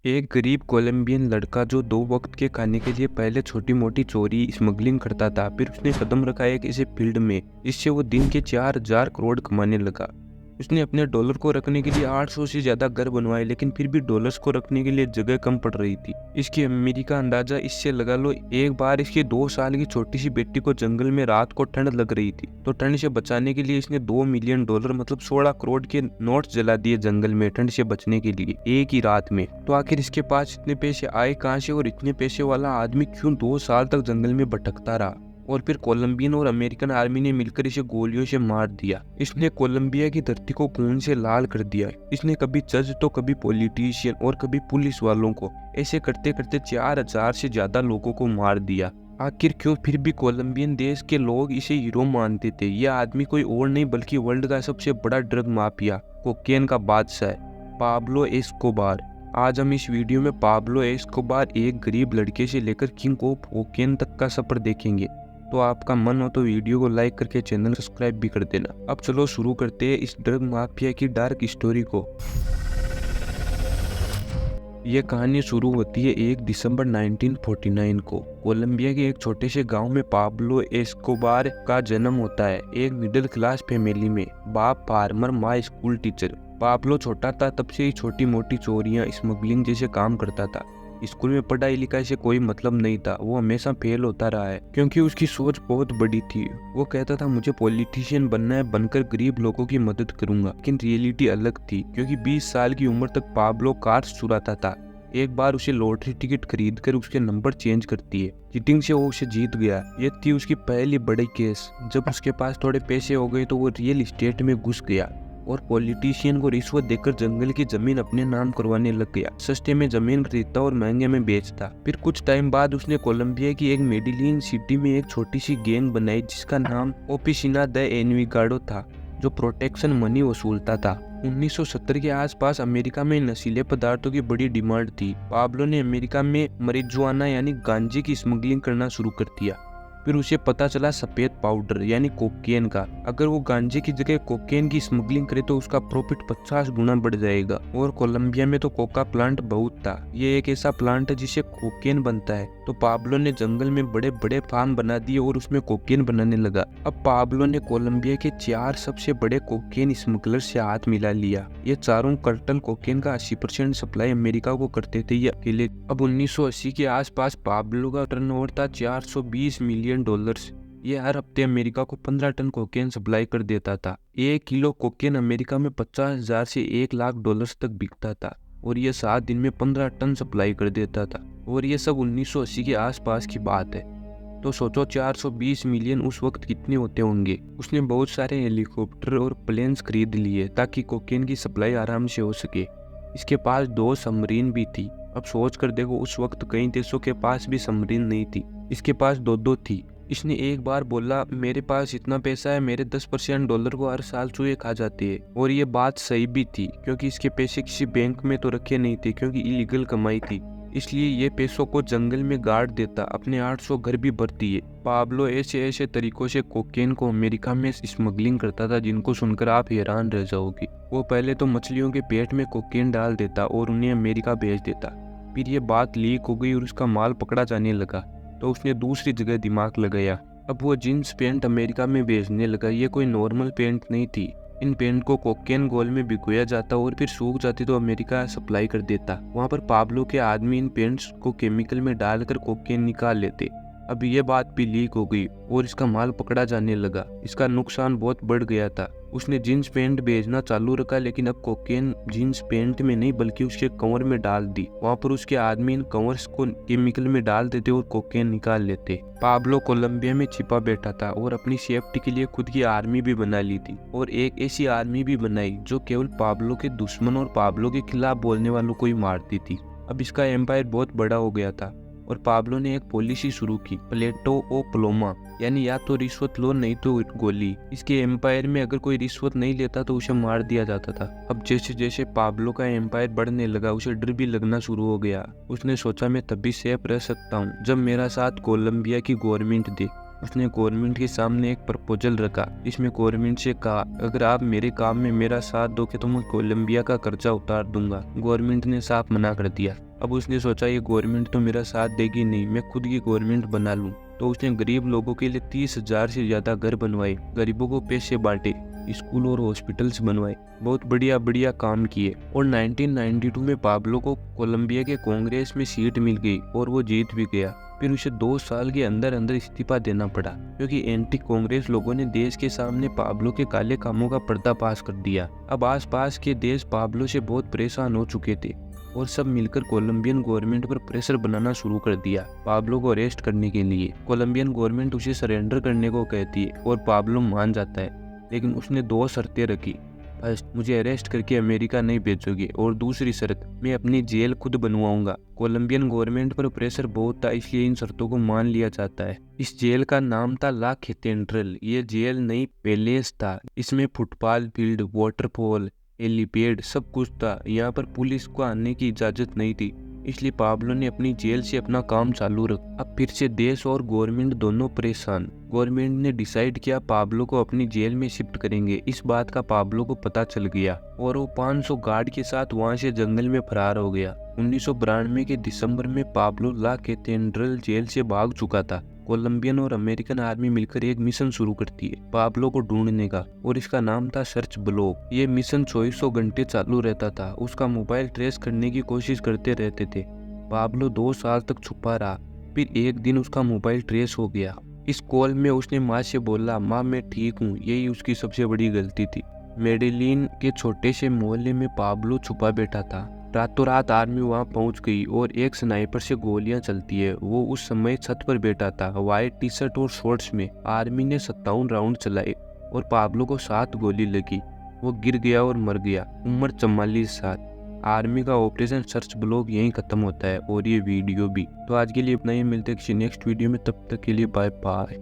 एक गरीब कोलंबियन लड़का जो 2 वक्त के खाने के लिए पहले छोटी-मोटी चोरी, स्मगलिंग करता था, फिर उसने कदम रखा एक ऐसे फील्ड में जिससे वो दिन के 4000 करोड़ कमाने लगा। उसने अपने डॉलर को रखने के लिए 800 से ज़्यादा घर बनवाए, लेकिन फिर भी डॉलर्स को रखने के लिए जगह कम पड़ रही थी। इसकी अमीरी का अंदाजा इससे लगा लो, एक बार इसकी 2 साल की छोटी सी बेटी को जंगल में रात को ठंड लग रही थी, तो ठंड से बचाने के लिए इसने $2 मिलियन मतलब 16 करोड़ के नोट जला दिए जंगल में ठंड से बचने के लिए एक ही रात में। तो आखिर इसके पास इतने पैसे आए कहाँ से, और इतने पैसे वाला आदमी क्यों 2 साल तक जंगल में भटकता रहा? और फिर कोलंबियन और अमेरिकन आर्मी ने मिलकर इसे गोलियों से मार दिया। इसने कोलंबिया की धरती को खून से लाल कर दिया। इसने कभी जज तो कभी पॉलिटिशियन और कभी पुलिस वालों को, ऐसे करते करते 4000 से ज्यादा लोगों को मार दिया। आखिर क्यों? फिर भी कोलंबियन देश के लोग इसे हीरो मानते थे। यह आदमी कोई और नहीं बल्कि वर्ल्ड का सबसे बड़ा ड्रग माफिया, कोकेन का बादशाह है, पाब्लो एस्कोबार। आज हम इस वीडियो में पाब्लो एस्कोबार, एक गरीब लड़के से लेकर किंग ऑफ कोकेन तक का सफर देखेंगे। तो आपका मन हो तो वीडियो को लाइक करके चैनल सब्सक्राइब भी कर देना। अब चलो शुरू करते हैं इस ड्रग माफिया की डार्क स्टोरी को। यह कहानी शुरू होती है 1 दिसंबर 1949 को। कोलंबिया के एक छोटे से गांव में पाब्लो एस्कोबार का जन्म होता है, एक मिडिल क्लास फैमिली में। बाप फार्मर, माँ स्कूल टीचर। पाब्लो छोटा था तब से ही छोटी मोटी चोरियां, स्मगलिंग जैसे काम करता था। स्कूल में पढ़ाई लिखाई से कोई मतलब नहीं था। वो हमेशा फेल होता रहा है क्योंकि उसकी सोच बहुत बड़ी थी। वो कहता था मुझे पॉलिटिशियन बनना है, बनकर गरीब लोगों की मदद करूंगा। लेकिन रियलिटी अलग थी, क्योंकि 20 साल की उम्र तक पाब्लो कार्स चुराता था। एक बार उसे लॉटरी टिकट खरीद कर उसके नंबर चेंज करती है। चीटिंग से वो उसे जीत गया। ये थी उसकी पहली बड़ी केस। जब उसके पास थोड़े पैसे हो गए तो वो रियल एस्टेट में घुस गया और पॉलिटिशियन को रिश्वत देकर जंगल की जमीन अपने नाम करवाने लग गया। सस्ते में जमीन खरीदता और महंगे में बेचता। फिर कुछ टाइम बाद उसने कोलंबिया की एक मेडिलिन सिटी में एक छोटी सी गैंग बनाई जिसका नाम ओपिसिना द एनविगाडो था, जो प्रोटेक्शन मनी वसूलता था। 1970 के आसपास अमेरिका में नशीले पदार्थों की बड़ी डिमांड थी। पाब्लो ने अमेरिका में मरिजुआना यानी गांजे की स्मगलिंग करना शुरू कर दिया। फिर उसे पता चला सफेद पाउडर यानी कोकेन का। अगर वो गांजे की जगह कोकेन की स्मगलिंग करे तो उसका प्रॉफिट 50 गुना बढ़ जाएगा। और कोलंबिया में तो कोका प्लांट बहुत था। ये एक ऐसा प्लांट है जिससे कोकेन बनता है। तो पाब्लो ने जंगल में बड़े बड़े फार्म बना दिए और उसमें कोकेन बनाने लगा। अब पाब्लो ने कोलंबिया के 4 सबसे बड़े कोकेन स्मगलर से हाथ मिला लिया। ये चारों कार्टेल कोकेन का 80% सप्लाई अमेरिका को करते थे ये अकेले। अब 1980 के आसपास पाब्लो का टर्नओवर था $420 मिलियन। ये हर हफ्ते अमेरिका को 15 टन कोकेन सप्लाई कर देता था। 1 किलो कोकेन अमेरिका में $50,000 से $1,00,000 तक बिकता था और ये 7 दिन में 15 टन सप्लाई कर देता था। और ये सब 1980 के आसपास की बात है। तो सोचो 420 मिलियन उस वक्त कितने होते होंगे। उसने बहुत सारे हेलीकॉप्टर और प्लेन्स खरीद लिए ताकि कोकेन की सप्लाई आराम से हो सके। इसके पास 2 सबमरीन भी थी। अब सोच कर देखो, उस वक्त कई देशों के पास भी सबमरीन नहीं थी, इसके पास 2 थी। इसने एक बार बोला मेरे पास इतना पैसा है, मेरे 10% डॉलर को हर साल चूहे खा जाते हैं। और ये बात सही भी थी, क्योंकि इसके पैसे किसी बैंक में तो रखे नहीं थे, क्योंकि इलीगल कमाई थी। इसलिए ये पैसों को जंगल में गाड़ देता, अपने 800 घर भी भर दिए। पाब्लो ऐसे ऐसे तरीकों से कोकेन को अमेरिका में स्मगलिंग करता था जिनको सुनकर आप हैरान रह जाओगे। वो पहले तो मछलियों के पेट में कोकेन डाल देता और उन्हें अमेरिका भेज देता। फिर ये बात लीक हो गई और उसका माल पकड़ा जाने लगा, तो उसने दूसरी जगह दिमाग लगाया। अब वो जींस पैंट अमेरिका में बेचने लगा। ये कोई नॉर्मल पैंट नहीं थी। इन पैंट को कोकेन गोल में भिगोया जाता और फिर सूख जाती तो अमेरिका सप्लाई कर देता। वहाँ पर पाब्लो के आदमी इन पैंट्स को केमिकल में डालकर कोकेन निकाल लेते। अब ये बात भी लीक हो गई और इसका माल पकड़ा जाने लगा। इसका नुकसान बहुत बढ़ गया था। उसने जींस पैंट बेचना चालू रखा, लेकिन अब कोकेन जींस पैंट में नहीं बल्कि उसके कवर में डाल दी। वहाँ पर उसके आदमी इन कवर्स को केमिकल में डाल देते और कोकेन निकाल लेते। पाब्लो कोलंबिया में छिपा बैठा था और अपनी सेफ्टी के लिए खुद की आर्मी भी बना ली थी। और एक ऐसी आर्मी भी बनाई जो केवल पाब्लो के दुश्मन और पाब्लो के खिलाफ बोलने वालों को ही मारती थी। अब इसका एम्पायर बहुत बड़ा हो गया था और पाब्लो ने एक पॉलिसी शुरू की, प्लेटो ओ प्लोमा, यानी या तो रिश्वत लो नहीं तो गोली। इसके एम्पायर में अगर कोई रिश्वत नहीं लेता तो उसे मार दिया जाता था। अब जैसे जैसे पाब्लो का एम्पायर बढ़ने लगा, उसे डर भी लगना शुरू हो गया। उसने सोचा मैं तभी सेफ रह सकता हूँ जब मेरा साथ कोलंबिया की गवर्नमेंट दे। उसने गवर्नमेंट के सामने एक प्रपोजल रखा। इसमें गवर्नमेंट से कहा, अगर आप मेरे काम में मेरा साथ दोगे तो मैं कोलंबिया का कर्जा उतार दूंगा। गवर्नमेंट ने साफ मना कर दिया। अब उसने सोचा ये गवर्नमेंट तो मेरा साथ देगी नहीं, मैं खुद की गवर्नमेंट बना लूं। तो उसने गरीब लोगों के लिए 30,000 से ज्यादा घर बनवाए, गरीबों को पैसे बांटे, स्कूल और हॉस्पिटल्स बनवाए, बहुत बढ़िया बढ़िया काम किए। और 1992 में पाब्लो को कोलंबिया के कांग्रेस में सीट मिल गई और वो जीत भी गया। फिर उसे 2 साल के अंदर अंदर इस्तीफा देना पड़ा, क्योंकि एंटी कांग्रेस लोगों ने देश के सामने पाब्लो के काले कामों का पर्दाफाश कर दिया। अब आसपास के देश पाब्लो से बहुत परेशान हो चुके थे और सब मिलकर कोलंबियन गवर्नमेंट पर प्रेशर बनाना शुरू कर दिया पाब्लो को अरेस्ट करने के लिए। कोलंबियन गवर्नमेंट उसे सरेंडर करने को कहती है और पाब्लो मान जाता है, लेकिन उसने 2 शर्तें रखी। फर्स्ट, मुझे अरेस्ट करके अमेरिका नहीं भेजोगे, और दूसरी शर्त, मैं अपनी जेल खुद बनवाऊंगा। कोलंबियन गवर्नमेंट पर प्रेशर बहुत था, इसलिए इन शर्तों को मान लिया जाता है। इस जेल का नाम था ला कैथेड्रल। ये जेल नहीं पैलेस था। इसमें फुटबॉल फील्ड, वाटरफॉल, एलिपेड सब कुछ था। यहाँ पर पुलिस को आने की इजाजत नहीं थी, इसलिए पाब्लो ने अपनी जेल से अपना काम चालू रखा। अब फिर से देश और गवर्नमेंट दोनों परेशान। गवर्नमेंट ने डिसाइड किया पाब्लो को अपनी जेल में शिफ्ट करेंगे। इस बात का पाब्लो को पता चल गया और वो 500 गार्ड के साथ वहां से जंगल में फरार हो गया। 1992 के दिसंबर में पाब्लो ला कैथेड्रल जेल से भाग चुका था। कोलंबियन और अमेरिकन आर्मी मिलकर एक मिशन शुरू करती है पाब्लो को ढूंढने का, और इसका नाम था सर्च ब्लॉक। ये मिशन 24 घंटे चालू रहता था। उसका मोबाइल ट्रेस करने की कोशिश करते रहते थे। पाब्लो 2 साल तक छुपा रहा। फिर एक दिन उसका मोबाइल ट्रेस हो गया। इस कॉल में उसने माँ से बोला, माँ मैं ठीक हूँ। यही उसकी सबसे बड़ी गलती थी। मेडेलिन के छोटे से मोहल्ले में पाब्लो छुपा बैठा था। रातों रात आर्मी वहां पहुंच गई और एक स्नाइपर से गोलियां चलती है। वो उस समय छत पर बैठा था, व्हाइट टी शर्ट और शॉर्ट्स में। आर्मी ने 57 राउंड चलाए और पाब्लो को 7 गोली लगी। वो गिर गया और मर गया। उम्र 44 साल। आर्मी का ऑपरेशन सर्च ब्लॉक यहीं खत्म होता है और ये वीडियो भी। तो आज के लिए इतना ही, मिलते हैं किसी नेक्स्ट वीडियो में। तब तक के लिए बाय बाय।